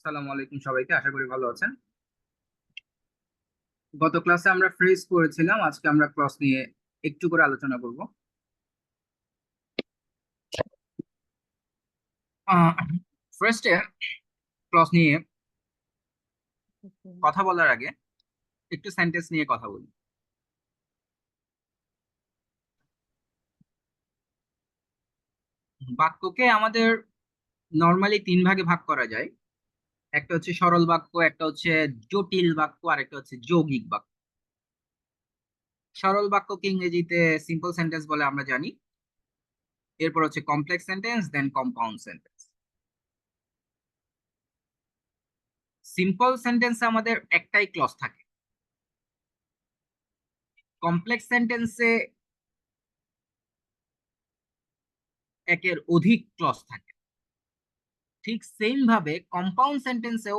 আসসালামু আলাইকুম সবাইকে, আশা করি ভালো আছেন। গত ক্লাসে আমরা ফ্রেজ করেছিলাম, আজকে আমরা ক্লজ নিয়ে একটু করে আলোচনা করব। ফার্স্টে ক্লজ নিয়ে কথা বলার আগে একটু সেন্টেন্স নিয়ে কথা বলি। বাক্যকে আমাদের নর্মালি তিন ভাগে ভাগ করা যায়। একটা হচ্ছে সরল বাক্য, একটা হচ্ছে জটিল বাক্য, আর একটা হচ্ছে যৌগিক বাক্য। সরল বাক্যকে ইংরেজিতে সিম্পল সেন্টেন্স বলে আমরা জানি। এরপর হচ্ছে কমপ্লেক্স সেন্টেন্স, দেন কম্পাউন্ড সেন্টেন্স। সিম্পল সেন্টেন্সে আমাদের একটাই ক্লজ থাকে। কমপ্লেক্স সেন্টেন্সে একের অধিক ক্লজ থাকে। ঠিক সেম ভাবে কম্পাউন্ড সেন্টেন্সেও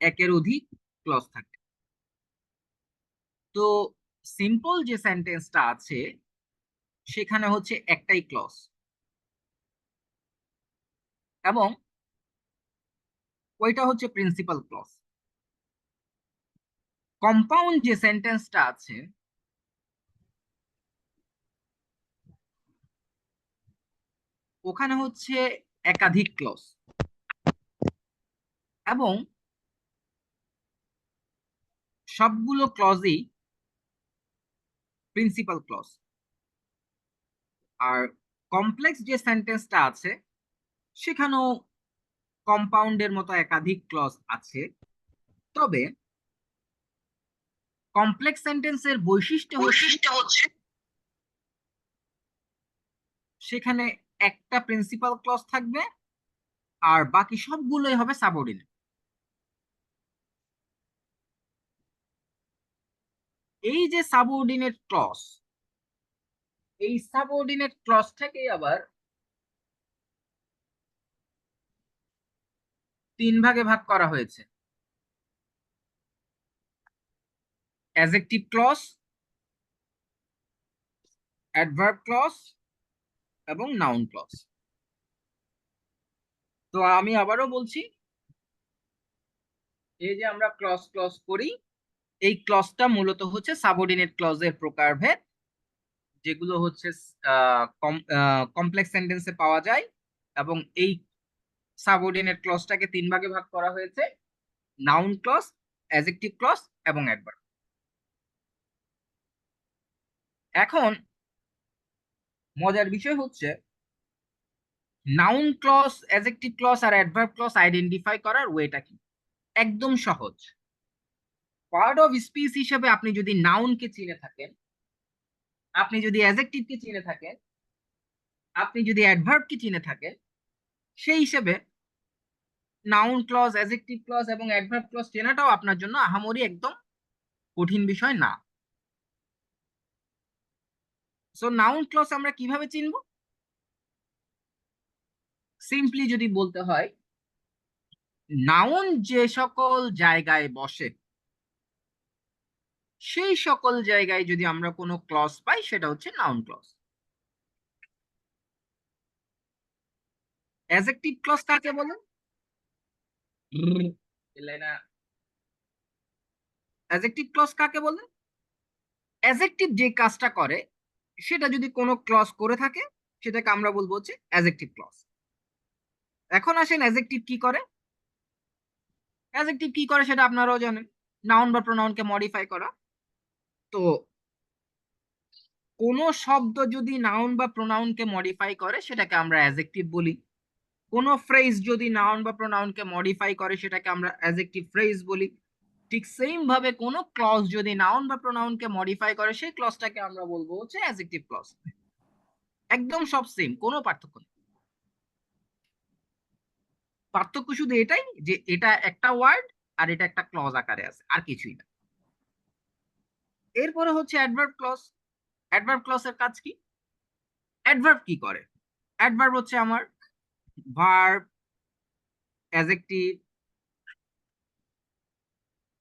একের অধিক ক্লজ থাকে। তো সিম্পল যে সেন্টেন্সটা আছে সেখানে হচ্ছে একটাই ক্লজ, এবং ওইটা হচ্ছে প্রিন্সিপাল ক্লজ। কম্পাউন্ড যে সেন্টেন্সটা আছে ওখানে হচ্ছে একাধিক ক্লজ, এবং সবগুলো ক্লজই প্রিন্সিপাল ক্লজ। আর কমপ্লেক্স যে সেন্টেন্সটা আছে সেখানেও কম্পাউন্ডের মতো একাধিক ক্লজ আছে। তবে কমপ্লেক্স সেন্টেন্সের বৈশিষ্ট্য হচ্ছে সেখানে একটা প্রিন্সিপাল ক্লজ থাকবে আর বাকি সবগুলোই হবে সাবঅর্ডিনেট। এই যে সাবঅর্ডিনেট ক্লজ, এই সাবঅর্ডিনেট ক্লজটাকে আবার তিন ভাগে ভাগ করা হয়েছে: অ্যাডজেক্টিভ ক্লজ, অ্যাডভার্ব ক্লজ এবং নাউন ক্লজ। তো আমি আবারও বলছি, এই যে আমরা ক্লজ ক্লজ করি, এই ক্লজটা মূলত হচ্ছে সাবঅর্ডিনেট ক্লজের প্রকারভেদ, যেগুলো হচ্ছে কমপ্লেক্স সেন্টেন্সে পাওয়া যায়। এবং এই সাবঅর্ডিনেট ক্লজটাকে তিন ভাগে ভাগ করা হয়েছে: নাউন ক্লজ, অ্যাডজেক্টিভ ক্লজ এবং অ্যাডভার্ব। এখন মজার বিষয় হচ্ছে নাউন ক্লজ, অ্যাডজেক্টিভ ক্লজ আর অ্যাডভার্ব ক্লজ আইডেন্টিফাই করার ওয়েটা কি। একদম সহজ। পার্ট অফ স্পিচ হিসেবে আপনি যদি নাউনকে চিনে থাকেন, আপনি যদি অ্যাডজেক্টিভকে চিনে থাকেন, আপনি যদি অ্যাডভার্বকে চিনে থাকেন, সেই হিসেবে নাউন ক্লজ, অ্যাডজেক্টিভ ক্লজ এবং অ্যাডভার্ব ক্লজ চেনাটাও আপনার জন্য আহামরি একদম কঠিন বিষয় না। সো নাউন ক্লজ আমরা কিভাবে চিনব? সিম্পলি যদি বলতে হয়, নাউন যে সকল জায়গায় বসে সেই সকল জায়গায় যদি আমরা কোনো ক্লজ পাই সেটা হচ্ছে নাউন ক্লজ। অ্যাডজেক্টিভ ক্লজ কাকে বলে? এলে না। অ্যাডজেক্টিভ ক্লজ কাকে বলে? অ্যাডজেক্টিভ যে কাজটা করে সেটা যদি কোনো ক্লজ করে থাকে সেটাকে আমরা বলবো হচ্ছে অ্যাডজেক্টিভ ক্লজ। এখন আসেন অ্যাডজেক্টিভ কি করে। অ্যাডজেক্টিভ কি করে সেটা আপনারাও জানেন, নাউন বা প্রোনাউনকে মডিফাই করা। তো কোনো শব্দ যদি নাউন বা প্রোনাউনকে মডিফাই করে সেটাকে আমরা অ্যাডজেক্টিভ বলি। কোনো ফ্রেজ যদি নাউন বা প্রোনাউনকে মডিফাই করে সেটাকে আমরা অ্যাডজেক্টিভ ফ্রেজ বলি। ঠিক সেম ভাবে কোনো ক্লজ যদি নাউন বা প্রোনাউনকে মডিফাই করে সেই ক্লজটাকে আমরা বলবো হচ্ছে অ্যাডজেক্টিভ ক্লজ। একদম সব সেম, কোনো পার্থক্য নেই। পার্থক্য শুধু এটাই যে এটা একটা ওয়ার্ড আর এটা একটা ক্লজ আকারে আছে, আর কিছুই না। এরপরে হচ্ছে অ্যাডভার্ব ক্লজ। অ্যাডভার্ব ক্লজের কাজ কি? অ্যাডভার্ব কি করে? অ্যাডভার্ব হচ্ছে আমার ভার্ব, অ্যাডজেক্টিভ,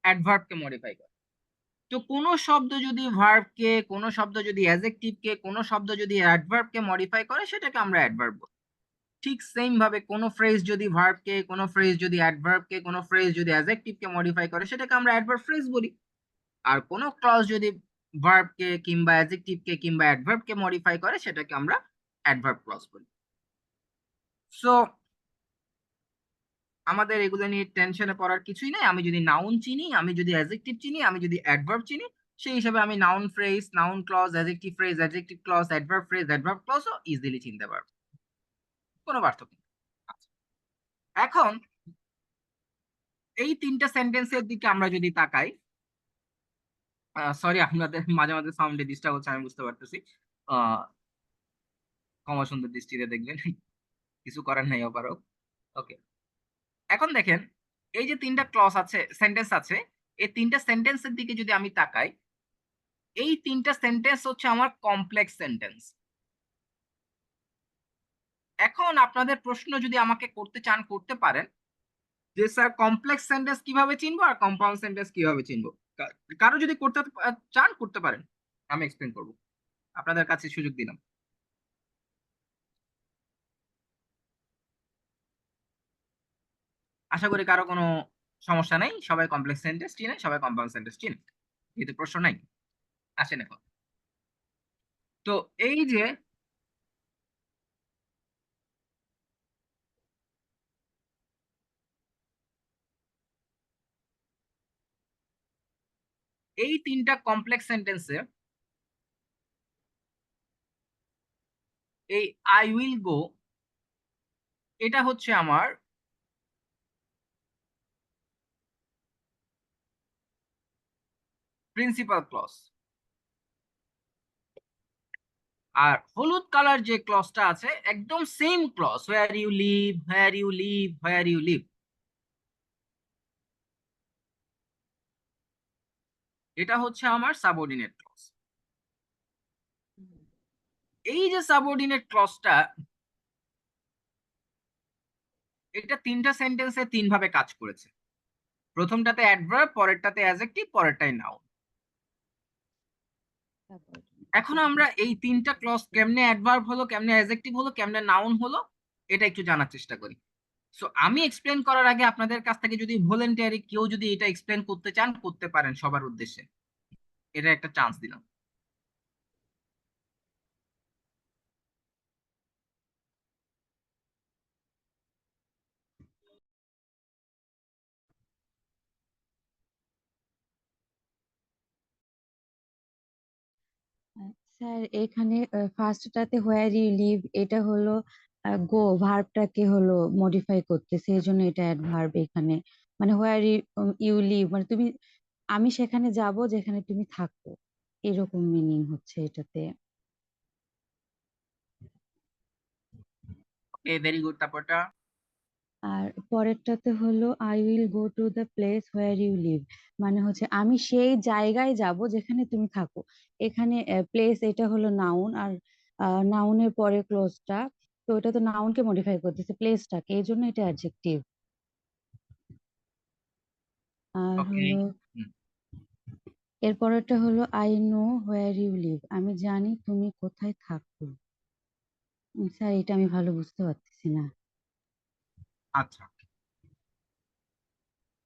অ্যাডভার্বকে মডিফাই করে। তো কোনো শব্দ যদি ভার্বকে, কোনো শব্দ যদি অ্যাডজেক্টিভকে, কোনো শব্দ যদি অ্যাডভার্বকে মডিফাই করে সেটাকে আমরা অ্যাডভার্ব বলি। ঠিক সেম ভাবে কোনো ফ্রেজ যদি ভার্বকে, কোনো ফ্রেজ যদি অ্যাডভার্বকে, কোনো ফ্রেজ যদি অ্যাডজেক্টিভকে মডিফাই করে সেটাকে আমরা অ্যাডভার্ব ফ্রেজ বলি। আর কোনো ক্লজ যদি ভার্বকে কিংবা অ্যাডজেক্টিভকে কিংবা অ্যাডভার্বকে মডিফাই করে সেটাকে আমরা অ্যাডভার্ব ক্লজ বলি। সো আমাদের এগুলো নিয়ে টেনশনে পড়ার কিছুই নাই। আমি যদি নাউন চিনি, আমি যদি অ্যাডজেক্টিভ চিনি, আমি যদি অ্যাডভার্ব চিনি, সেই হিসাবে আমি noun phrase, noun clause, adjective phrase, adjective clause, adverb phrase, adverb ক্লজও ইজিলি চিনতে পারবো। কোনো পার্থক্য নেই। আচ্ছা, এখন এই তিনটা সেন্টেন্সের দিকে আমরা যদি তাকাই, সরি আপনাদের মাঝে মাঝে সাউন্ডে ডিস্টার্ব হচ্ছে আমি বুঝতে পারতেছি। আহ ক্ষমা সুন্দর দৃষ্টিতে দেখবেন, কিছু করার নাই অপারক। ওকে, এখন দেখেন এই যে তিনটা ক্লজ আছে, সেন্টেন্স আছে, এই তিনটা সেন্টেন্সের দিকে যদি আমি তাকাই, এই তিনটা সেন্টেন্স হচ্ছে আমার কমপ্লেক্স সেন্টেন্স। এখন আপনাদের প্রশ্ন যদি আমাকে করতে চান করতে পারেন যে স্যার কমপ্লেক্স সেন্টেন্স কিভাবে চিনবো আর কম্পাউন্ড সেন্টেন্স কিভাবে চিনবো। কারো যদি করতে চান করতে পারেন, আমি এক্সপ্লেন করব, আপনাদের কাছে সুযোগ দিলাম। আশা করি কারো কোনো সমস্যা নাই, সবাই কমপ্লেক্স সেন্টেন্স চিনে, সবাই কম্পাউন্ড সেন্টেন্স চিনে, এতে প্রশ্ন নাই। আসেন এখন, তো এই যে এই তিনটা কমপ্লেক্স সেন্টেন্সে এই আই উইল গো, এটা হচ্ছে আমার প্রিন্সিপাল ক্লজ। আর হলুদ কালার যে ক্লজটা আছে একদম same clause, where you live, where you live, where you live, এটা হচ্ছে আমার সাবঅর্ডিনেট ক্লজ। এই যে সাবঅর্ডিনেট ক্লজটা, এটা তিনটা সেন্টেন্সে তিন ভাবে কাজ করেছে। প্রথমটাতে অ্যাডভার্ব, পরেরটাতে অ্যাডজেক্টিভ, পরেরটাই নাউন। এখন আমরা এই তিনটা ক্লজ কেমনে অ্যাডভার্ব হলো, কেমনে অ্যাডজেক্টিভ হলো, কেমনে নাউন হলো, এটা একটু জানার চেষ্টা করি। সো আমি এক্সপ্লেন করার আগে আপনাদের কাছ থেকে যদি ভলেন্টিয়ারি কেউ যদি এটা এক্সপ্লেন করতে চান করতে পারেন, সবার উদ্দেশ্যে এটা একটা চান্স দিলাম। স্যার এখানে ফার্স্টটাতে হোয়ার ইউ লিভ এটা হলো গো ভার্বটাকে হলো মডিফাই করতেছে, এই জন্য এটা অ্যাডভার্ব এখানে। মানে হোয়ার ইউ লিভ মানে তুমি, আমি সেখানে যাব যেখানে তুমি থাকো, এরকম মিনিং হচ্ছে এটাতে। Okay, very good. তারপরটা আর পরেরটাতে হলো I will go to the place where you live, মানে হচ্ছে আমি সেই জায়গায় যাব যেখানে তুমি থাকো। এখানে প্লেস এটা হলো নাউন, আর নাউনের পরে ক্লোজটা, তো এটা তো নাউনকে মডিফাই করতেছে প্লেসটাকে, এই জন্য এটা অ্যাডজেক্টিভ। আর ওকে। হলো এর পরেরটা হলো I know where you live, আমি জানি তুমি কোথায় থাকো। স্যার এটা আমি ভালো বুঝতে পারতেছি না। আচ্ছা,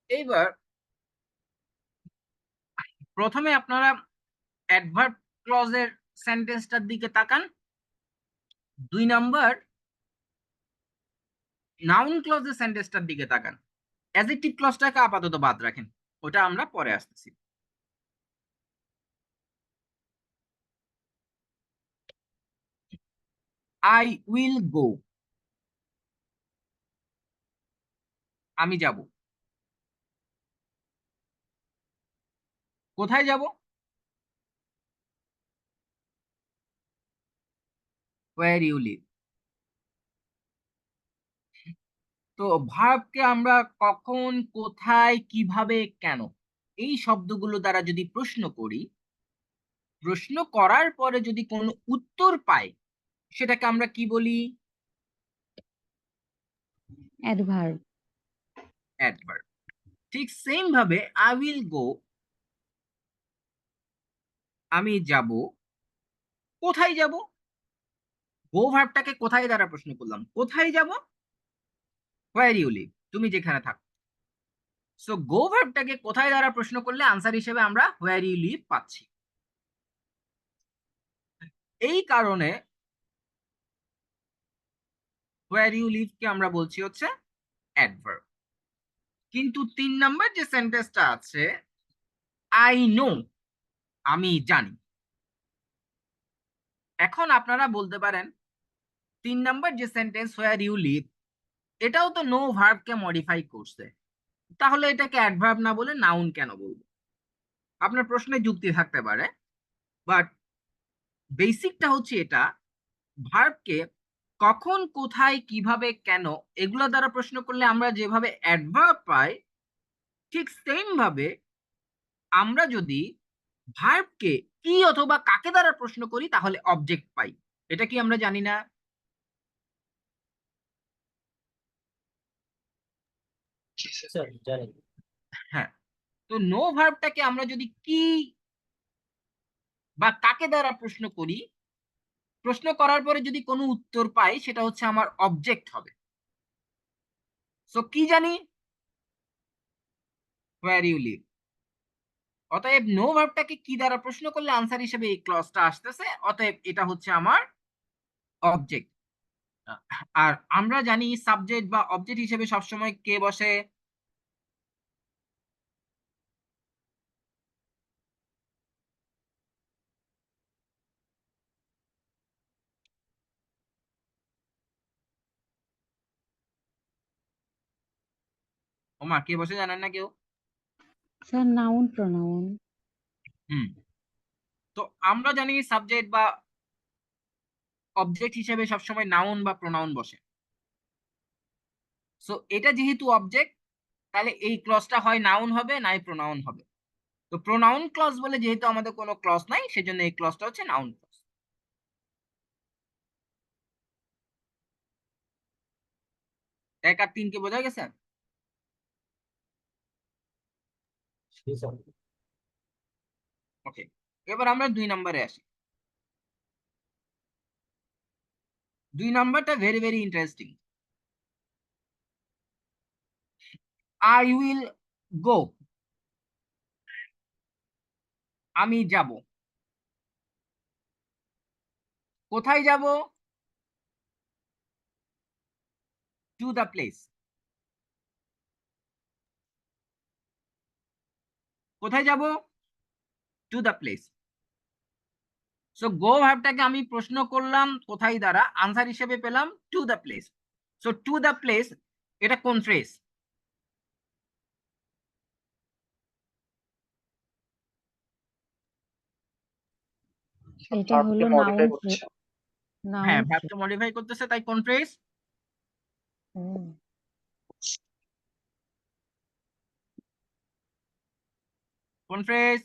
এইবার প্রথমে আপনারা অ্যাডভার্ব ক্লজের সেন্টেন্সটার দিকে তাকান। 2 নাম্বার নাউন ক্লজের সেন্টেন্সটার দিকে তাকান। অ্যাডজেক্টিভ ক্লজটাকে আপাতত বাদ রাখেন, ওটা আমরা পরে আসতেছি। আই উইল গো, আমি যাব। কোথায় যাব? Where you live. তো ভার্বকে আমরা কখন, কোথায়, কিভাবে, কেন, এই শব্দগুলো দ্বারা যদি প্রশ্ন করি, প্রশ্ন করার পরে যদি কোনো উত্তর পাই, সেটাকে আমরা কি বলি? অ্যাডভার্ব। অ্যাডভার্ব। ঠিক সেম ভাবে আই উইল গো, আমি যাব, কোথায় যাব? গো ভার্বটাকে কোথায় দ্বারা প্রশ্ন করলাম, কোথায় যাব, হোয়ার ইউ লিভ, তুমি যেখানে থাকো। সো গো ভার্বটাকে কোথায় দ্বারা প্রশ্ন করলে আনসার হিসেবে আমরা হোয়ার ইউ লিভ পাচ্ছি। এই কারণে হোয়ার ইউ লিভ কে আমরা বলছি হচ্ছে অ্যাডভার্ব। কিন্তু 3 নম্বর যে সেন্টেন্সটা আছে, আই নো, আমি জানি। এখন আপনারা বলতে পারেন 3 নম্বর যে সেন্টেন্স হোয়ার ইউ লিভ, এটাও তো নো ভার্বকে মডিফাই করছে, তাহলে এটাকে অ্যাডভার্ব না বলে নাউন কেন বলবো? আপনার প্রশ্নে যুক্তি থাকতে পারে, বাট বেসিকটা হচ্ছে এটা, ভার্বকে কখন, কোথায়, কিভাবে, কেন, এগুলো দ্বারা প্রশ্ন করলে আমরা যেভাবে অ্যাডভার্ব পাই, ঠিক সেম ভাবে আমরা যদি ভার্বকে কি অথবা কাকে দ্বারা প্রশ্ন করি তাহলে অবজেক্ট পাই। এটা কি আমরা জানি না? স্যার জানি। হ্যাঁ। তো নো ভার্বটাকে আমরা যদি কি বা কাকে দ্বারা প্রশ্ন করি, প্রশ্ন করার পরে যদি কোনো উত্তর পাই, সেটা হচ্ছে আমার অবজেক্ট হবে। সো কি জানি, হোয়ার ইউ লিভ। অতএব নো ভার্বটাকে কি দ্বারা প্রশ্ন করলে আনসার হিসেবে এই ক্লজটা আসতেছে, অতএব এটা হচ্ছে আমার অবজেক্ট। আর আমরা জানি সাবজেক্ট বা অবজেক্ট হিসেবে সবসময় কে বসে, ওমা কে বসে জানেন না কেউ? Sir noun pronoun. হুম। তো আমরা জানি সাবজেক্ট বা অবজেক্ট হিসেবে সবসময় নাউন বা প্রোনাউন বসে। সো এটা যেহেতু অবজেক্ট, তাহলে এই ক্লজটা হয় নাউন হবে নাই প্রোনাউন হবে। তো প্রোনাউন ক্লজ বলে যেহেতু আমাদের কোনো ক্লজ নাই, সেজন্য এই ক্লজটা হচ্ছে নাউন ক্লজ। এক আর তিনকে বোঝা গেছে? জি স্যার। ওকে, এবার আমরা 2 নম্বরে আসি। 2 নম্বরটা very very interesting. I will go, আমি যাব। কোথায় যাব? To the place. কোথায় যাব? To the place. So go ভার্বটাকে আমি প্রশ্ন করলাম কোথায় দ্বারা, আনসার হিসেবে পেলাম to the place. So to the place, এটা কোন ফ্রেজ? এটা ভার্বকে হলো মডিফাই নাউন করছে। নাউন হ্যাঁ, ফ্রেজ। ভার্বকে মডিফাই করতেছে, তাই কোন ফ্রেজ? কোন ফ্রেজ?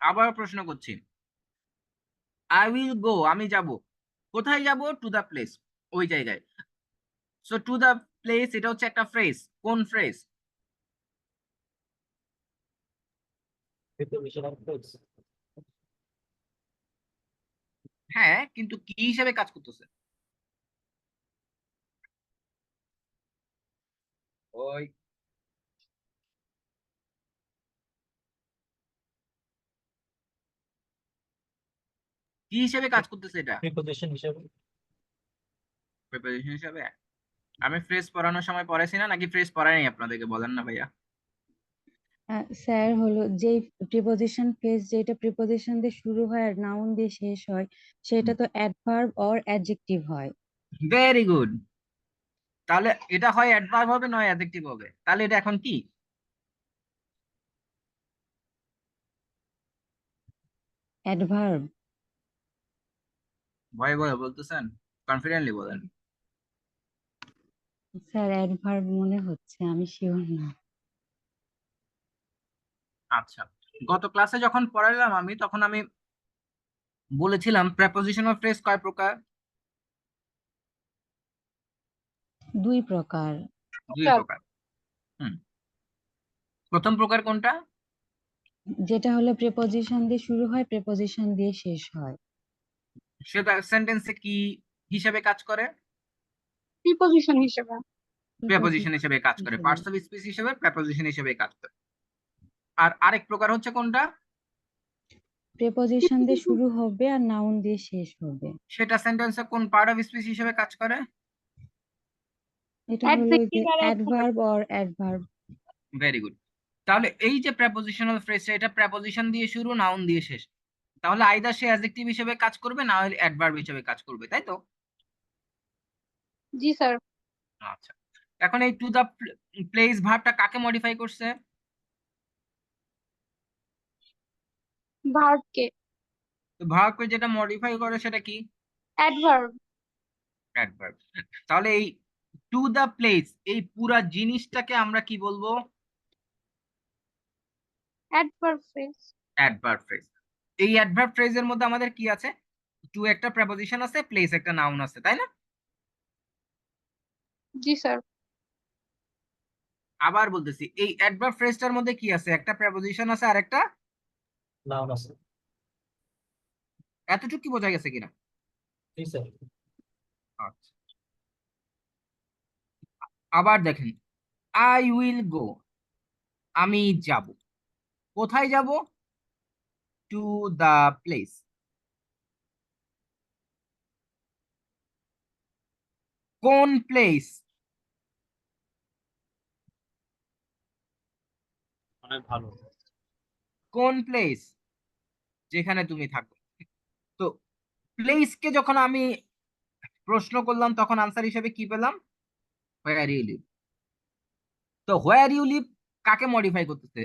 আবার প্রশ্ন করছি, আই উইল গো, আমি যাব। কোথায় যাব? টু দ্য প্লেস, ওই জায়গায়। সো টু দ্য প্লেস এটা হচ্ছে একটা ফ্রেজ, কোন ফ্রেজ? Prepositional phrase. হ্যাঁ, কিন্তু কি হিসেবে কাজ করতেছে? ওই কি হিসেবে কাজ করতেছে এটা? প্রিপোজিশন হিসাবে। প্রিপোজিশন হিসেবে। আমি ফ্রেজ পড়ানোর সময় পড়াইছি না, নাকি ফ্রেজ পড়াই নাই আপনাদেরকে, বলেন না ভাইয়া? স্যার হলো যে প্রিপোজিশন ফ্রেজ যেটা প্রিপোজিশন দিয়ে শুরু হয় আর নাউন দিয়ে শেষ হয়, সেটা তো অ্যাডভার্ব অর অ্যাডজেক্টিভ হয়। Very good. তাহলে এটা হয় অ্যাডভার্ব হবে, নয় অ্যাডজেক্টিভ হবে। তাহলে এটা এখন কি? অ্যাডভার্ব। ভয়ে ভয়ে বলতেছেন, কনফিডেন্টলি বলেন। স্যার অ্যাডভার্ব মনে হচ্ছে, আমি শিওর না। আচ্ছা, গত ক্লাসে যখন পড়াইলাম আমি, তখন আমি বলেছিলাম প্রেপোজিশনাল ফ্রেজ কয় প্রকার? 2 প্রকার। দুই প্রকার। হুম, প্রথম প্রকার কোনটা? যেটা হলো প্রিপজিশন দিয়ে শুরু হয়, প্রিপজিশন দিয়ে শেষ হয়। সেটা সেন্টেন্সে কি হিসাবে কাজ করে? প্রিপজিশন হিসেবে। প্রেপোজিশন হিসেবে কাজ করে, হিসেবে। পার্টস অফ স্পিচ হিসেবে প্রেপোজিশন হিসেবে কাজ করে। আর আরেক প্রকার হচ্ছে কোনটা? প্রিপজিশন দিয়ে শুরু হবে আর নাউন দিয়ে শেষ হবে। সেটা সেন্টেন্সে কোন পার্ট অফ স্পিচ হিসেবে কাজ করে? এটা হলো ওই যে অ্যাডজেক্টিভ আর adverb or adverb. Very good. তাহলে এই যে প্রেপোজিশনাল ফ্রেজটা, এটা প্রেপোজিশন দিয়ে শুরু, নাউন দিয়ে শেষ। তাহলে আইদার সে অ্যাডজেক্টিভ হিসেবে কাজ করবে, না হলে অ্যাডভার্ব হিসেবে কাজ করবে, তাই তো? জি স্যার। আচ্ছা, এখন এই টু দা প্লেস ভার্বটা কাকে মডিফাই করছে? ভার্বকে। তো ভার্বকে যেটা মডিফাই করে সেটা কি? অ্যাডভার্ব। অ্যাডভার্ব। তাহলে এই টু দা প্লেস, এই পুরা জিনিসটাকে আমরা কি বলবো? Adverb phrase. Adverb phrase. এই অ্যাডভার্ব ফ্রেজের মধ্যে আমাদের কি আছে? টু একটা প্রেপোজিশন আছে, প্লেস একটা নাউন আছে, তাই না? জি স্যার। আবার বলতেছি, এই অ্যাডভার্ব ফ্রেজটার মধ্যে কি আছে? একটা প্রেপোজিশন আছে আর একটা নাউন আছে। এতটুকু কি বোঝা গেছে কিনা? জি স্যার। আচ্ছা, আবার দেখেন, আই উইল গো, আমি যাব। কোথায় যাব? To the place. কোন প্লেস? অনেক ভালো। কোন প্লেস? যেখানে তুমি থাকো। তো প্লেসকে যখন আমি প্রশ্ন করলাম তখন আনসার হিসেবে কি পেলাম? Where you live. তো হোয়ার ইউ লিভ কাকে মডিফাই করতেছে?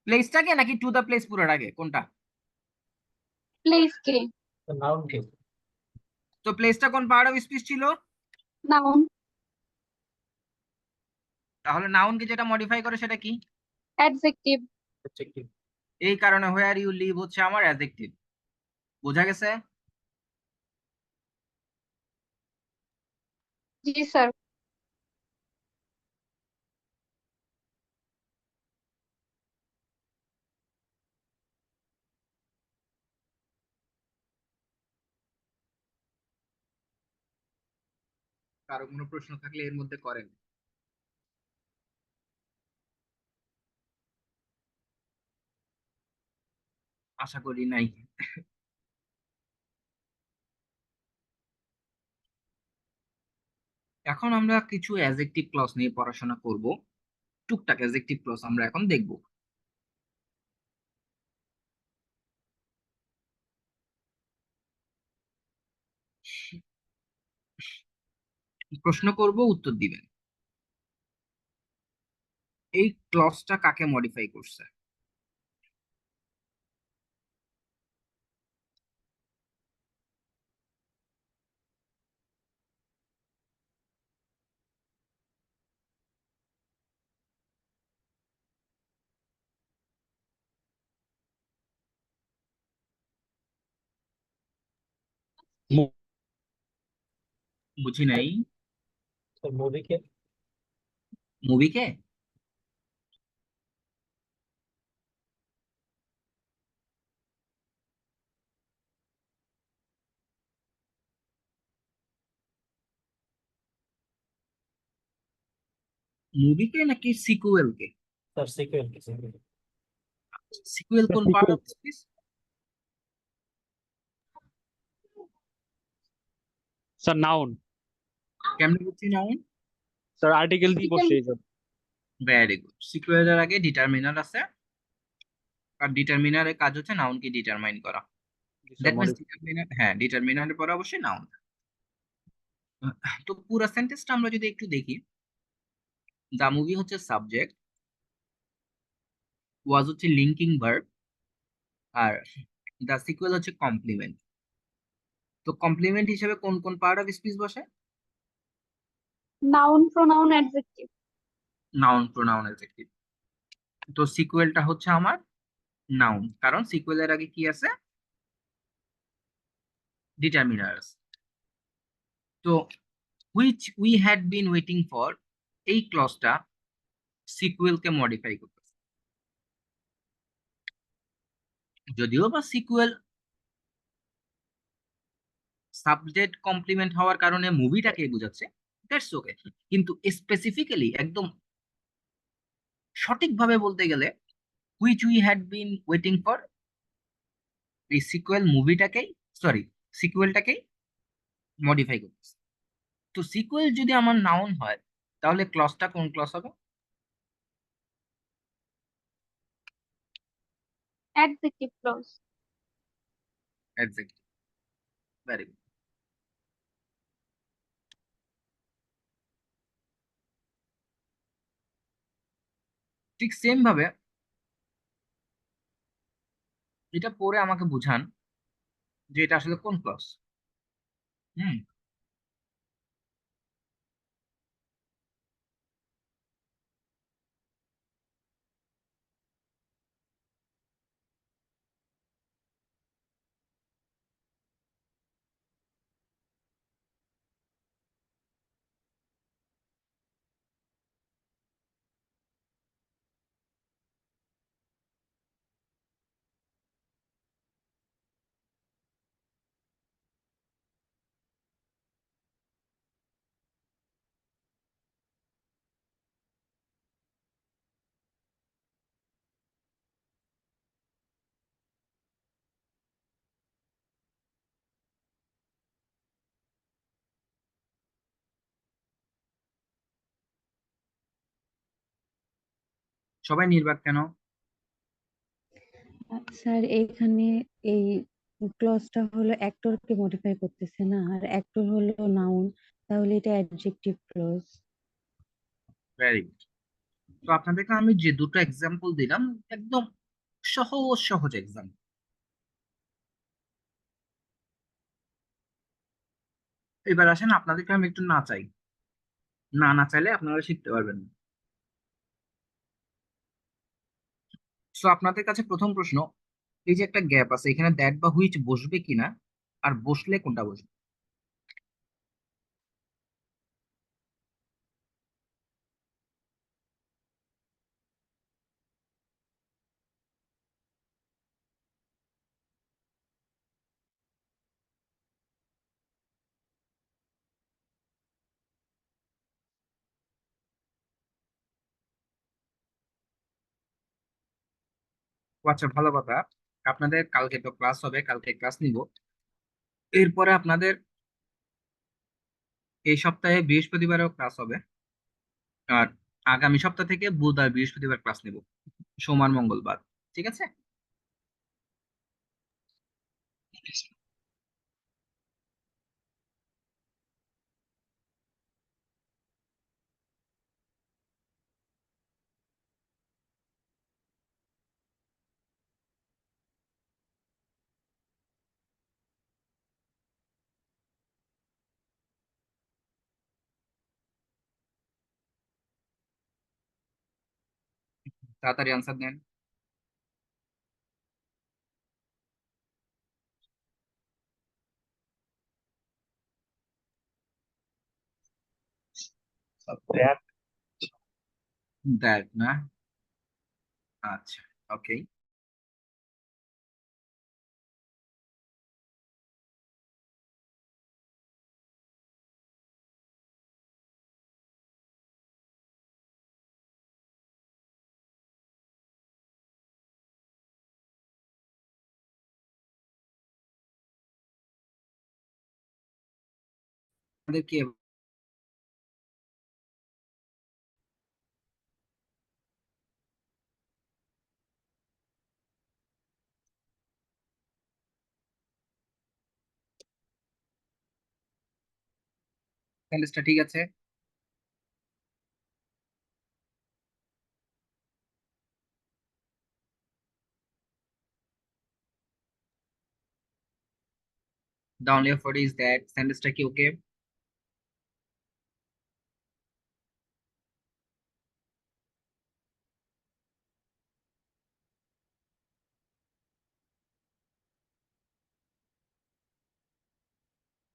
প্লেসটাকে নাকি টু দা প্লেস পুরোটাকে, কোনটা? প্লেসকে। নাউন কে? তো প্লেসটা কোন পার্ট অফ স্পিচ ছিল? নাউন। তাহলে নাউনকে যেটা মডিফাই করে সেটা কি? অ্যাডজেক্টিভ। অবজেক্টিভ। এই কারণে হোয়ার ইউ লিভ হচ্ছে আমার অ্যাডজেক্টিভ। বোঝা গেছে? জি স্যার। কারো কোনো প্রশ্ন থাকলে এর মধ্যে করেন। আশা করি নাই। এখন আমরা কিছু অ্যাডজেক্টিভ ক্লজ নিয়ে পড়াশোনা করব। টুকটাক অ্যাডজেক্টিভ ক্লজ আমরা এখন দেখব। প্রশ্ন করব, উত্তর দিবেন। এই ক্লজটা কাকে মডিফাই করছে? বুঝি নাই। স্যার মুভি কে? মুভিকে? মুভিকে নাকি সিকুয়েলকে? স্যার সিকুয়েল কে? সিকুয়েল। সিকুয়েল কোন part of speech? Sir noun. কেমনে বুঝছি নাউন? স্যার আর্টিকেল দিয়ে বসে এই জন্য। Very good. সিকুয়েলের আগে ডিটারমিনার আছে, আর ডিটারমিনারের কাজ হচ্ছে নাউনকে ডিটারমাইন করা। দ্যাট মিন্স ডিটারমিনার, হ্যাঁ, ডিটারমিনারের পরে অবশ্যই নাউন। তো পুরো সেন্টেন্সটা আমরা যদি একটু দেখি, দা মুভি হচ্ছে সাবজেক্ট, ওয়াজ হচ্ছে লিঙ্কিং ভার্ব, আর দা সিকুয়েল হচ্ছে কমপ্লিমেন্ট। তো কমপ্লিমেন্ট হিসেবে কোন কোন পার্ট অফ স্পিচ বসে? Noun, pronoun, adjective. Noun, pronoun, adjective. তো সিকুয়েলটা হচ্ছে আমার নাউন, কারণ সিকুয়েলের আগে কি আছে? ডিটারমিনার আছে। তো which we had been waiting for, এই ক্লজটা সিকুয়েলকে মডিফাই করতেছে। যদিও বা সিকুয়েল সাবজেক্ট কমপ্লিমেন্ট হওয়ার কারণে মুভিটাকে বোঝাচ্ছে, দ্যাটস ওকে, কিন্তু স্পেসিফিক্যালি একদম সঠিকভাবে বলতে গেলে which we had been waiting for, এই সিকুয়েল মুভিটাকেই, সরি, সিকুয়েলটাকেই মডিফাই করতেছে। তো সিকুয়েল যদি আমার নাউন হয় তাহলে ক্লজটা কোন ক্লজ হবে? Adjective clause. Exactly, very good. ঠিক সেম ভাবে এটা পরে আমাকে বুঝান যে এটা আসলে কোন ক্লজ। হুম। সবাই নির্বাক কেন? স্যার এইখানে এই ক্লজটা হলো অ্যাক্টরকে মডিফাই করতেছে না, আর অ্যাক্টর হলো নাউন, তাহলে এটা অ্যাডজেক্টিভ ক্লজ। Very good. তো আপনাদেরকে আমি যে দুটো এক্সাম্পল দিলাম একদম সহজ সহজ এক্সাম্পল। এবার আসেন আপনাদেরকে আমি একটু নাচাই, না নাচাইলে আপনারা শিখতে পারবেন না। সো আপনাদের কাছে প্রথম প্রশ্ন, এই যে একটা গ্যাপ আছে এখানে দ্যাট বা হুইচ বসবে কিনা, আর বসলে কোনটা বসবে? ও আচ্ছা, ভালো কথা। আপনাদের কালকে তো ক্লাস হবে, কালকে ক্লাস নিব। এরপরে আপনাদের এই সপ্তাহে বৃহস্পতিবারেও ক্লাস হবে, আর আগামী সপ্তাহ থেকে বুধ আর বৃহস্পতিবার ক্লাস নিব, সোম আর মঙ্গলবার। ঠিক আছে? তাড়াতাড়ি আনসার দেন। That দ্যাট না? আচ্ছা, ওকে। আমাদের কি সেন্টেন্সটা ঠিক আছে? The only effort is that সেন্টেন্সটা কি ওকে?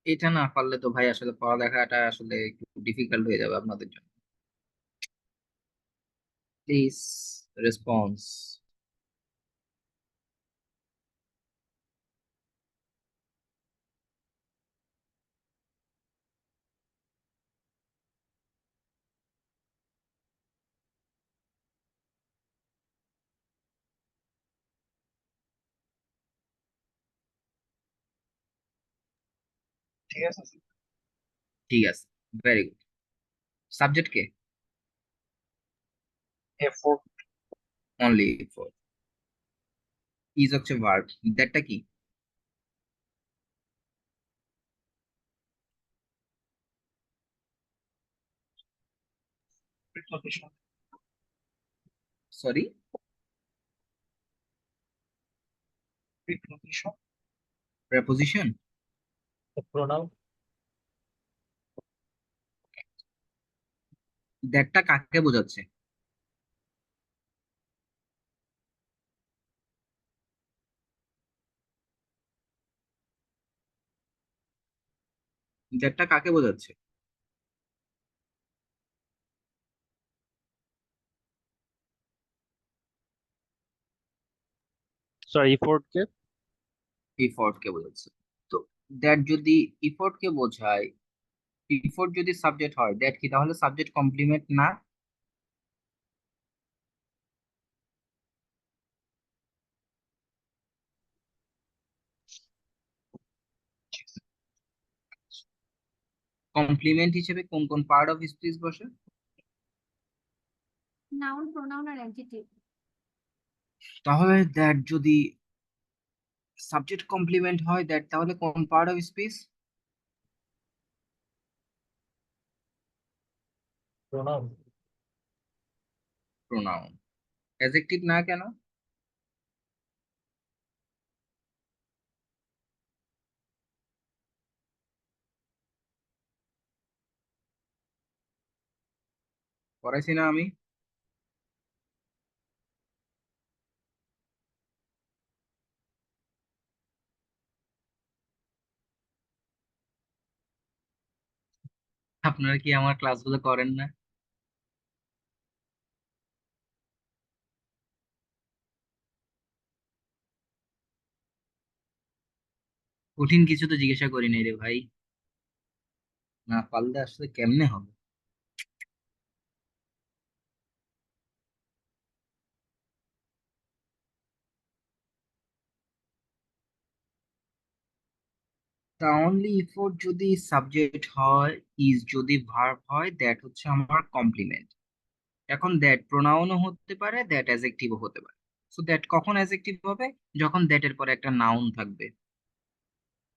এটা না পারলে তো ভাই আসলে পড়ালেখাটা আসলে একটু ডিফিকাল্ট হয়ে যাবে আপনাদের জন্য। Please response. ঠিক আছে ঠিক আছে, very good. Subject K? A4 only for. Is হচ্ছে ভার্ব, দ্যাটটা কি? preposition sorry, preposition preposition. the pronoun দ্যাটটা কাকে বোঝাচ্ছে? দ্যাটটা কাকে বোঝাচ্ছে? স্যার ইফোর্ট কে? ইফোর্ট কে বোঝাচ্ছে। তো দ্যাট যদি ইফোর্ট কে বোঝায়, ইফোর্ট যদি সাবজেক্ট হয়, দ্যাট কি তাহলে সাবজেক্ট কমপ্লিমেন্ট না? কমপ্লিমেন্ট হিসেবে কোন কোন পার্ট অফ স্পিচ বসে? Noun, pronoun আর adjective. তাহলে দ্যাট যদি সাবজেক্ট কমপ্লিমেন্ট হয়, দ্যাট তাহলে কোন part of speech? pronoun pronoun. Adjective না কেন? পড়াইছি না আমি? আপনারা কি আমার ক্লাসগুলো করেন না? কঠিন কিছু তো জিজ্ঞাসা করি নাই রে ভাই, না পারলে আসলে কেমনে হবে? তা অনলি ইফোর্ট যদি সাবজেক্ট হয়, ইজ যদি ভার্ব হয়, দ্যাট হচ্ছে আমার কমপ্লিমেন্ট। এখন দ্যাট প্রোনাউনও হতে পারে, দ্যাট অ্যাডজেক্টিভও হতে পারে। সো দ্যাট কখন অ্যাডজেক্টিভ হবে? যখন দ্যাটের পরে একটা নাউন থাকবে।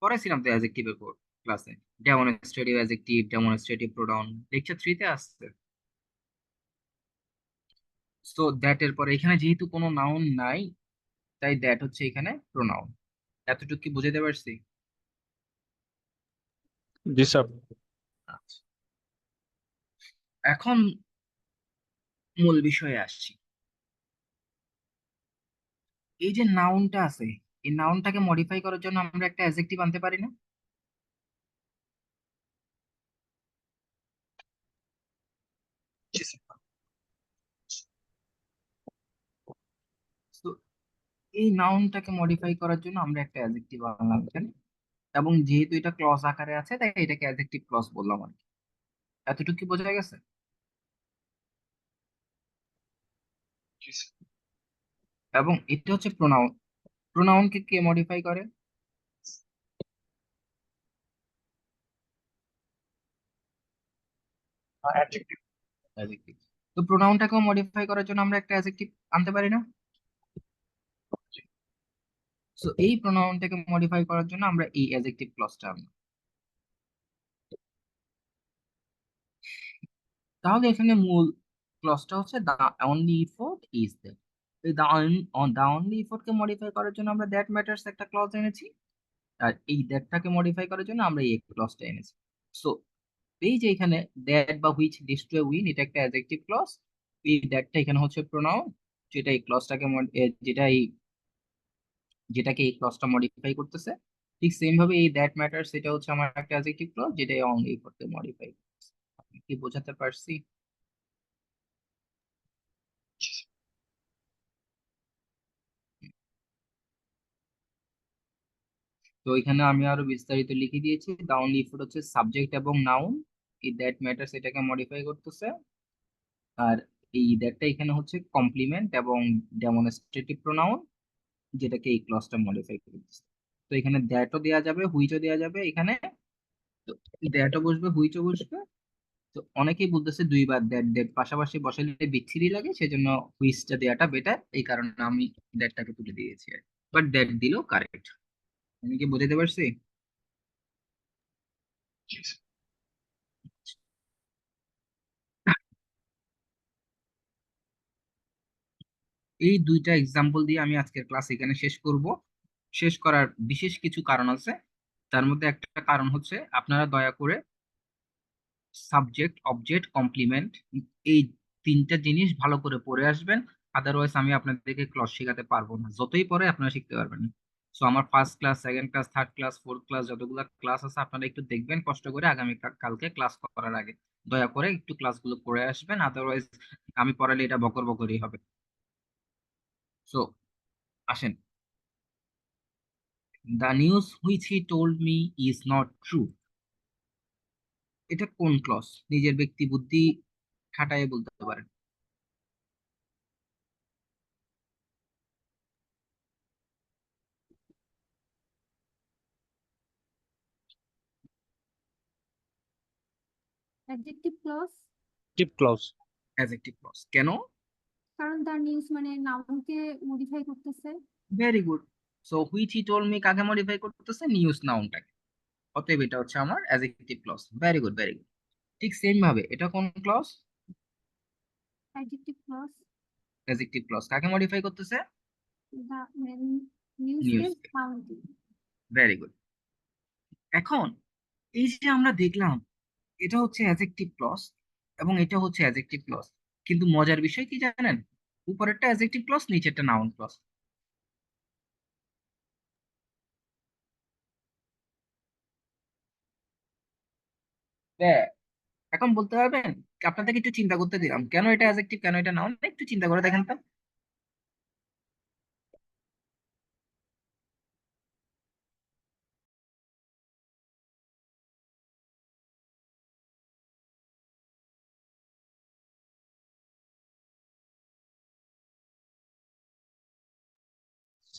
পড়াইছিলাম তো অ্যাডজেক্টিভের পর ক্লাসে, demonstrative adjective, demonstrative pronoun, lecture 3-তে আসছে। সো দ্যাটের পরে এখানে যেহেতু কোনো নাউন নাই, তাই দ্যাট হচ্ছে এখানে প্রোনাউন। এতটুকু কি বুঝাতে পারছি? জি স্যার। আচ্ছা, এখন মূল বিষয়ে আসছি। এই যে নাউনটা আছে, এই নাউনটাকে মডিফাই করার জন্য আমরা একটা অ্যাডজেক্টিভ আনতে পারি না? তো এই নাউনটাকে মডিফাই করার জন্য আমরা একটা অ্যাডজেক্টিভ আনলাম এখানে, এবং যেহেতু এটা ক্লজ আকারে আছে, তাই এটাকে অ্যাডজেক্টিভ ক্লজ বললাম আর কি। এতটুকু কি বোঝা গেছে? এবং এটা হচ্ছে প্রোনাউন। প্রোনাউনকে কে মডিফাই করে? adjective adjective. তো প্রোনাউনটাকেও মডিফাই করার জন্য আমরা একটা অ্যাডজেক্টিভ আনতে পারি না? সো এই প্রোনাউনটাকে মডিফাই করার জন্য আমরা এই অ্যাডজেক্টিভ ক্লজটা আনলাম। তাহলে এখানে মূল ক্লজটা হচ্ছে the only effort is that. এই দা অনলি ইফোর্ট কে মডিফাই করার জন্য আমরা দ্যাট ম্যাটার্স একটা ক্লজ এনেছি, আর এই দ্যাটটাকে মডিফাই করার জন্য আমরা এই ক্লজটা এনেছি। সো এই যে এখানে দ্যাট বা which leads to A win, এটা একটা অ্যাডজেক্টিভ ক্লজ। এই দ্যাটটা এখানে হচ্ছে প্রোনাউন, যেটা এই ক্লজটাকে যেটা এই যেটাকে এই ক্লজটা মডিফাই করতেছে। ঠিক সেম ভাবে এই দ্যাট ম্যাটার্স, এটা হচ্ছে আমার একটা অ্যাডজেক্টিভ ক্লজ, যেটা অনলি করতে মডিফাই। কি বোঝাতে পারছি? তো এখানে আমি আরো বিস্তারিত লিখে দিয়েছি। দ্য অনলি ইফোর্ট হচ্ছে সাবজেক্ট এবং নাউন, এই দ্যাট ম্যাটার্স এটাকে মডিফাই করতেছে। আর এই দ্যাটটা এখানে হচ্ছে কমপ্লিমেন্ট এবং ডেমনস্ট্রেটিভ প্রোনাউন, যেটাকে এই ক্লজটা মডিফাই করতেছে। তো এখানে দ্যাটও দেওয়া যাবে, হুইচও দেওয়া যাবে এখানে। তো দ্যাটও বসবে, হুইচও বসবে। তো অনেকেই বলতেছে দুইবার দ্যাট দ্যাট পাশাপাশি বসালে বিচ্ছিরি লাগে, সেজন্য হুইচটা দেওয়াটা বেটার, এই কারণে আমি দ্যাটটাকে তুলে দিয়েছি। বাট দ্যাট দিলেও কারেক্ট। আমি কি বোঝাতে পারছি? এই দুইটা এক্সাম্পল দিয়ে আমি আজকের ক্লাস এখানে শেষ করব। শেষ করার বিশেষ কিছু কারণ আছে। তার মধ্যে একটা কারণ হচ্ছে আপনারা দয়া করে সাবজেক্ট, অবজেক্ট, কমপ্লিমেন্ট, এই তিনটা জিনিস ভালো করে পড়ে আসবেন। আদারওয়াইজ আমি আপনাদেরকে ক্লাস শেখাতে পারবো না, যতই পরে আপনারা শিখতে পারবেন না। সো আমার first class, second class, third class, fourth class, যতগুলো ক্লাস আছে আপনারা একটু দেখবেন কষ্ট করে আগামী কালকে ক্লাস করার আগে। দয়া করে একটু ক্লাসগুলো করে আসবেন, আদারওয়াইজ আমি পড়ালে এটা বকর বকরই হবে। সো আসেন। The news which he told me is not true. এটা কোন ক্লজ? নিজের ব্যক্তি বুদ্ধি খাটায় বলতে পারেন। Adjective clause. Tip clause. Adjective clause কেন? কারণ তার নিউজ মানে নাউনকে মডিফাই করতেছে। Very good. So which he told me কাকে মডিফাই করতেছে? নিউজ নাউনটাকে। অতএব এটা হচ্ছে আমার adjective clause. Very good, very good. ঠিক সেম ভাবে এটা কোন clause? Adjective clause. Adjective clause কাকে মডিফাই করতেছে? দা নিউজকে নিউজ। নাউনকে। Very good. এখন এই যে আমরা দেখলাম এটা হচ্ছে অ্যাডজেক্টিভ ক্লজ এবং এটা হচ্ছে অ্যাডজেক্টিভ ক্লজ, কিন্তু মজার বিষয় কি জানেন? উপরেরটা অ্যাডজেক্টিভ ক্লজ, নিচেরটা নাউন ক্লজ। এখন বলতে পারবেন? আপনাদেরকে একটু চিন্তা করতে দিলাম, কেন এটা অ্যাডজেক্টিভ, কেন এটা নাউন, একটু চিন্তা করে দেখেন তো।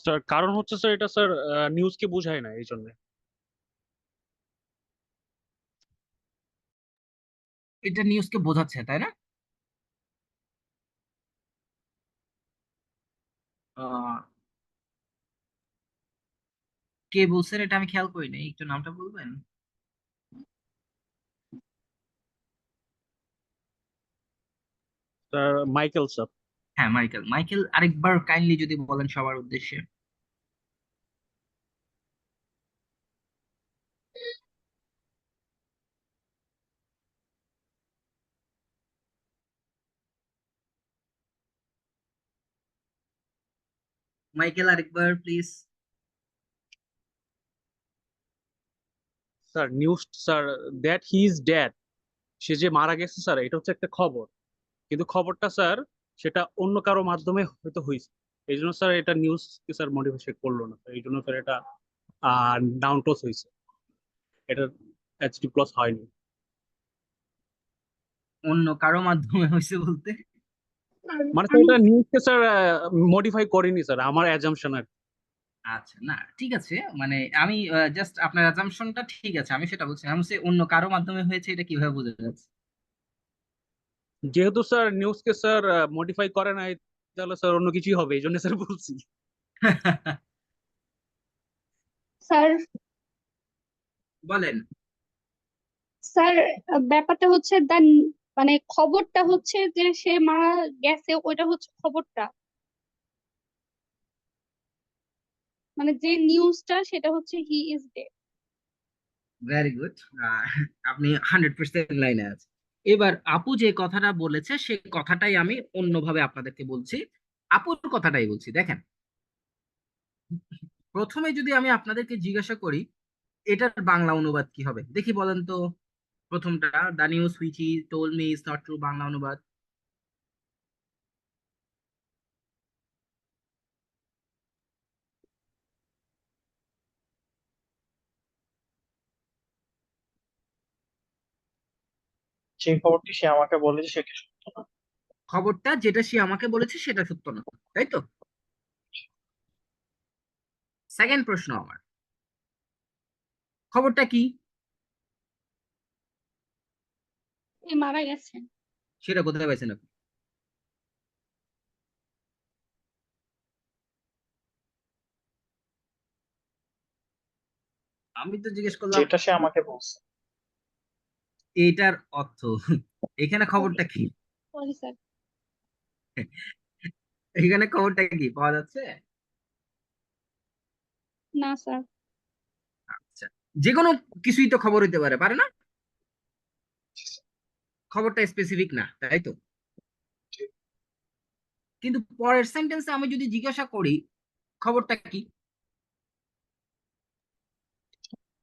স্যার কারণ হচ্ছে স্যার এটা স্যার নিউজকে বোঝায় না এই জন্য। এটা নিউজকে বোঝাচ্ছে, তাই না? আহ, কে বলছেন এটা আমি খেয়াল করি নাই, একটু নামটা বলবেন? Sir Michael sir. হ্যাঁ, মাইকেল। মাইকেল আরেকবার কাইন্ডলি যদি বলেন সবার উদ্দেশ্যে। মাইকেল আরেকবার please. Sir news sir that he is dead, সে যে মারা গেছে স্যার এটা হচ্ছে একটা খবর, কিন্তু খবরটা স্যার সেটা অন্য কারো মাধ্যমে হয়তো হয়েছে, এই জন্য স্যার এটা নিউজকে স্যার মডিফাই করলো না, এই জন্য স্যার এটা ডাউন ক্লোজ হয়েছে, এটা অ্যাডজেক্টিভ ক্লজ হয়নি। অন্য কারো মাধ্যমে হয়েছে বলতে? মানে স্যার এটা নিউজকে স্যার মডিফাই করেনি স্যার, আমার অ্যাজাম্পশন আর কি। আচ্ছা, না ঠিক আছে, মানে আমি জাস্ট আপনার অ্যাজাম্পশনটা ঠিক আছে, আমি সেটা বলছি। আমি বলছি অন্য কারো মাধ্যমে হয়েছে, এটা কিভাবে বোঝা যাচ্ছে? যেহেতু স্যার নিউজকে স্যার মডিফাই করে নাই, তাহলে স্যার অন্য কিছুই হবে, এই জন্য স্যার বলছি। স্যার বলেন। স্যার ব্যাপারটা হচ্ছে মানে খবরটা হচ্ছে যে সে মারা গেছে, ওইটা হচ্ছে খবরটা, মানে যে নিউজটা সেটা হচ্ছে he is dead. Very good. আপনি 100% লাইনে আছেন। এবার আপু যে কথাটা বলেছে সেই কথাটাই আমি অন্যভাবে আপনাদেরকে বলছি। আপুর কথাটাই বলছি, দেখেন। প্রথমে যদি আমি আপনাদেরকে জিজ্ঞাসা করি এটার বাংলা অনুবাদ কি হবে, দেখি বলেন তো। প্রথমটা, the news which he told me is not true, Bangla অনুবাদ। সেই খবরটি সে আমাকে বলেছে সেটি সত্য না। খবরটা যেটা সে আমাকে বলেছে সেটা সত্য না, তাই তো? সেকেন্ড প্রশ্ন আমার, খবরটা কি সে মারা গেছে। সেটা কোথায় পাইছেন আপনি? আমি তো জিজ্ঞেস করলাম যেটা সে আমাকে বলছে। এইটার অর্থ এখানে খবরটা কি? Sorry sir. এখানে খবরটা কি পাওয়া যাচ্ছে? না স্যার। আচ্ছা, যে কোনো কিছুই তো খবর হইতে পারে, পারে না? খবরটা স্পেসিফিক না, তাই তো? কিন্তু পরের সেন্টেন্সে আমি যদি জিজ্ঞাসা করি খবরটা কি,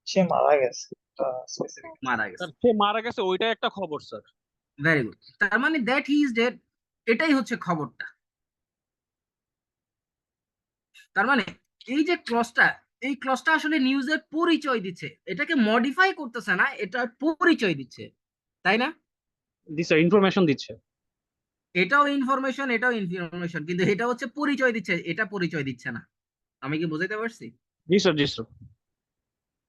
সে মারা গেছে, স্পেসিফিক। মারা গেছে। স্যার সে মারা গেছে ওইটাই একটা খবর স্যার। ভেরি গুড, তার মানে দ্যাট হি ইজ ডেড, এটাই হচ্ছে খবরটা। তার মানে এই যে ক্লজটা, এই ক্লজটা আসলে নিউজের পরিচয় দিচ্ছে, এটাকে মডিফাই করতেছে না, এটা পরিচয় দিচ্ছে, তাই না? দিছে ইনফরমেশন দিচ্ছে। এটাও ইনফরমেশন, এটাও ইনফরমেশন, কিন্তু এটা হচ্ছে পরিচয় দিচ্ছে, এটা পরিচয় দিচ্ছে না। আমি কি বুঝাইতে পারছি? জি স্যার, জি স্যার।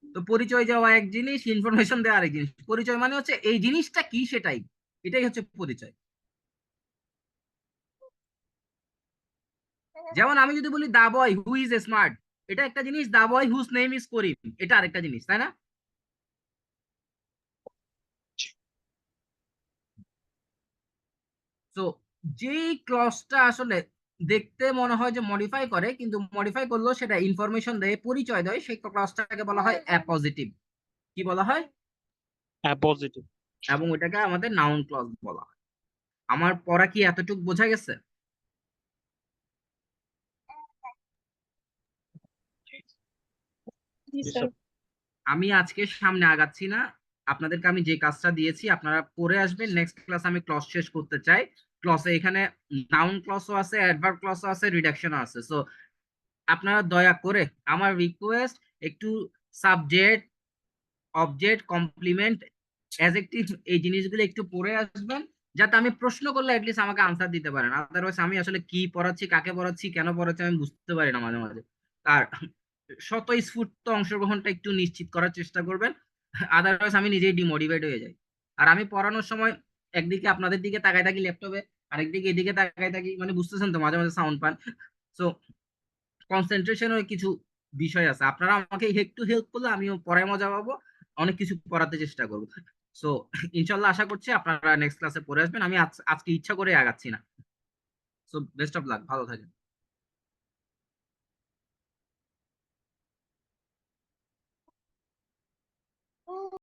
তো পরিচয় দেওয়া এক জিনিস, ইনফরমেশন দেওয়া আরেক জিনিস। পরিচয় মানে হচ্ছে এই জিনিসটা কি সেটাই, এটাই হচ্ছে পরিচয়। যেমন আমি যদি বলি দা বয় হু ইজ স্মার্ট, এটা একটা জিনিস, দা বয় হুজ নেম ইজ করিম এটা আরেকটা জিনিস, তাই না? তো যেই ক্লজটা আসলে দেখতে মনে হয় যে মডিফাই করে, কিন্তু মডিফাই করলেও সেটা ইনফরমেশন দেয়, পরিচয় দেয়, সেই ক্লজটাকে বলা হয় অ্যাপজিটিভ। কি বলা হয়? পজিটিভ। এবং ওইটাকে আমাদের নাউন ক্লজ বলা হয়। আমার পড়া কি এতটুকু বোঝা গেছে? জি জি স্যার। স্যার। আমি আজকে সামনে আগাচ্ছি না, আপনাদেরকে আমি যে কাজটা দিয়েছি আপনারা পড়ে আসবেন। নেক্সট ক্লাস আমি ক্লজ শেষ করতে চাই। ক্লসে এখানে নাউন ক্লজও আছে, অ্যাডভার্ব ক্লজও আছে, রিডাকশনও আছে। সো আপনারা দয়া করে, আমার রিকোয়েস্ট, একটু সাবজেক্ট, অবজেক্ট, কমপ্লিমেন্ট, অ্যাডজেক্টিভ এই জিনিসগুলো একটু পড়ে আসবেন, যাতে আমি প্রশ্ন করলে অ্যাটলিস্ট আমাকে আনসার দিতে পারেন। আদারওয়াইজ আমি আসলে কি পড়াচ্ছি, কাকে পড়াচ্ছি, কেন পড়াচ্ছি আমি বুঝতে পারি না মাঝে মাঝে। আর স্বতঃস্ফূর্ত অংশগ্রহণটা একটু নিশ্চিত করার চেষ্টা করবেন, আদারওয়াইজ আমি নিজেই ডিমোটিভেট হয়ে যাই। আর আমি পড়ানোর সময় একদিকে আপনাদের দিকে তাকাই থাকি ল্যাপটপে, আরেকদিকে এদিকে তাকাই থাকি, মানে বুঝতেছেন তো, মাঝে মাঝে সাউন্ড পান। সো কনসেন্ট্রেশনের কিছু বিষয় আছে, আপনারা আমাকে একটু হেল্প করলে আমিও পড়ায় মজা পাবো, অনেক কিছু পড়াতে চেষ্টা করবো। সো ইনশাল্লাহ আশা করছি আপনারা নেক্সট ক্লাসে পড়ে আসবেন। আমি আজকে ইচ্ছা করে আগাচ্ছি না। সো বেস্ট অফ লাক, ভালো থাকেন।